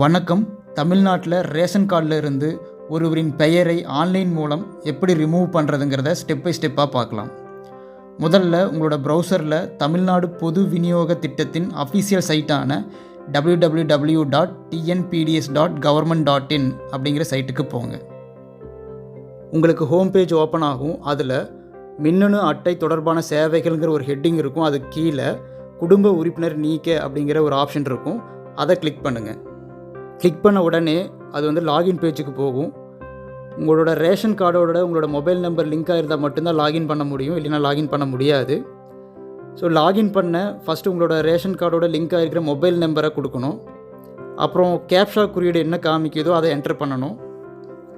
வணக்கம். தமிழ்நாட்டில் ரேஷன் கார்டில் இருந்து ஒருவரின் பெயரை ஆன்லைன் மூலம் எப்படி ரிமூவ் பண்ணுறதுங்கிறத ஸ்டெப் பை ஸ்டெப்பாக பார்க்கலாம். முதல்ல உங்களோட ப்ரௌசரில் தமிழ்நாடு பொது விநியோக திட்டத்தின் அஃபீஷியல் சைட்டான www.tnpds.government.in அப்படிங்கிற சைட்டுக்கு போங்க. உங்களுக்கு ஹோம் பேஜ் ஓப்பன் ஆகும். அதில் மின்னணு அட்டை தொடர்பான சேவைகள்ங்கிற ஒரு ஹெட்டிங் இருக்கும். அது கீழே குடும்ப உறுப்பினர் நீக்க அப்படிங்கிற ஒரு ஆப்ஷன் இருக்கும். அதை கிளிக் பண்ணுங்கள். கிளிக் பண்ண உடனே அது வந்து லாகின் பேஜுக்கு போகும். உங்களோட ரேஷன் கார்டோட உங்களோட மொபைல் நம்பர் லிங்க் ஆகிருந்தால் மட்டும்தான் லாகின் பண்ண முடியும், இல்லைனா லாகின் பண்ண முடியாது. ஸோ லாகின் பண்ண ஃபஸ்ட்டு உங்களோட ரேஷன் கார்டோட லிங்க் ஆகிருக்கிற மொபைல் நம்பரை கொடுக்கணும். அப்புறம் கேப்ஷா குறியீடு என்ன காமிக்குதோ அதை என்டர் பண்ணணும்.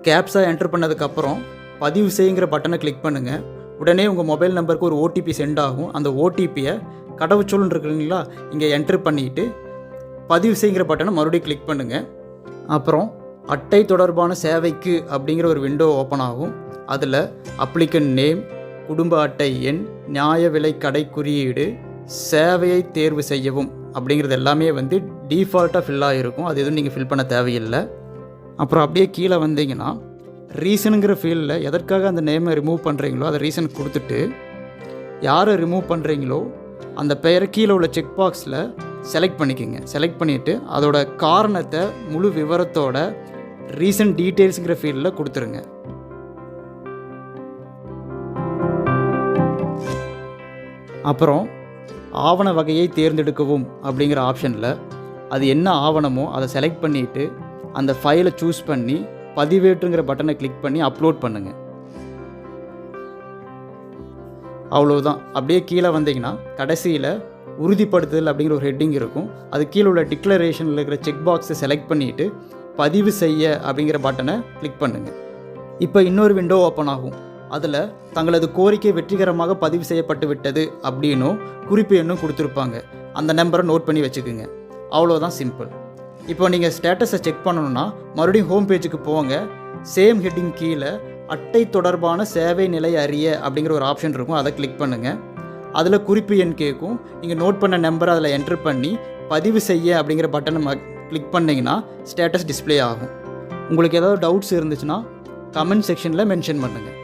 கேப்ஷா என்டர் பண்ணதுக்கப்புறம் பதிவு செய்யுங்கிற பட்டனை கிளிக் பண்ணுங்கள். உடனே உங்கள் மொபைல் நம்பருக்கு ஒரு ஓடிபி சென்ட் ஆகும். அந்த ஓடிபியை கடவுச்சொல்னு இருக்குங்களா, இங்கே என்ட்ரு பண்ணிவிட்டு பதிவு செய்கிற பட்டனை மறுபடியும் கிளிக் பண்ணுங்கள். அப்புறம் அட்டை தொடர்பான சேவைக்கு அப்படிங்கிற ஒரு விண்டோ ஓப்பன் ஆகும். அதில் அப்ளிகண்ட் நேம், குடும்ப அட்டை எண், நியாய விலை கடை குறியீடு, சேவையை தேர்வு செய்யவும் அப்படிங்கிறது எல்லாமே வந்து டிஃபால்ட்டாக ஃபில் ஆகிருக்கும். அது எதுவும் நீங்கள் ஃபில் பண்ண தேவையில்லை. அப்புறம் அப்படியே கீழே வந்தீங்கன்னா ரீசனுங்கிற ஃபீல்டில் எதற்காக அந்த நேமை ரிமூவ் பண்ணுறீங்களோ அதை ரீசன் கொடுத்துட்டு யாரை ரிமூவ் பண்ணுறீங்களோ அந்த பெயரை கீழே உள்ள செக் பாக்ஸில் செலக்ட் பண்ணிக்கோங்க. செலக்ட் பண்ணிவிட்டு அதோட காரணத்தை முழு விவரத்தோட ரீசன்ட் டீட்டெயில்ஸுங்கிற ஃபீல்டில் கொடுத்துருங்க. அப்புறம் ஆவண வகையை தேர்ந்தெடுக்கவும் அப்படிங்கிற ஆப்ஷனில் அது என்ன ஆவணமோ அதை செலக்ட் பண்ணிவிட்டு அந்த ஃபைலை சூஸ் பண்ணி பதிவேற்றுங்கிற பட்டனை கிளிக் பண்ணி அப்லோட் பண்ணுங்கள். அவ்வளோதான். அப்படியே கீழே வந்தீங்கன்னா கடைசியில் உறுதிப்படுத்துதல் அப்படிங்கிற ஒரு ஹெட்டிங் இருக்கும். அது கீழே உள்ள டிக்ளரேஷனில் இருக்கிற செக் பாக்ஸை செலக்ட் பண்ணிவிட்டு பதிவு செய்ய அப்படிங்கிற பட்டனை கிளிக் பண்ணுங்கள். இப்போ இன்னொரு விண்டோ ஓப்பன் ஆகும். அதில் தங்களது கோரிக்கை வெற்றிகரமாக பதிவு செய்யப்பட்டு விட்டது அப்படின்னும் குறிப்பு எண்ணும் கொடுத்துருப்பாங்க. அந்த நம்பரை நோட் பண்ணி வச்சுக்கோங்க. அவ்வளோதான், சிம்பிள். இப்போ நீங்கள் ஸ்டேட்டஸை செக் பண்ணணுன்னா மறுபடியும் ஹோம் பேஜுக்கு போங்க. சேம் ஹெட்டிங் கீழே அட்டை தொடர்பான சேவை நிலை அறிய அப்படிங்கிற ஒரு ஆப்ஷன் இருக்கும். அதை கிளிக் பண்ணுங்கள். அதில் குறிப்பு எண் கேட்கும். நீங்கள் நோட் பண்ண நம்பரை அதில் என்ட்ரு பண்ணி பதிவு செய்ய அப்படிங்கிற பட்டனை கிளிக் பண்ணிங்கன்னா ஸ்டேட்டஸ் டிஸ்பிளே ஆகும். உங்களுக்கு ஏதாவது டவுட்ஸ் இருந்துச்சுன்னா கமெண்ட் செக்ஷனில் மென்ஷன் பண்ணுங்கள்.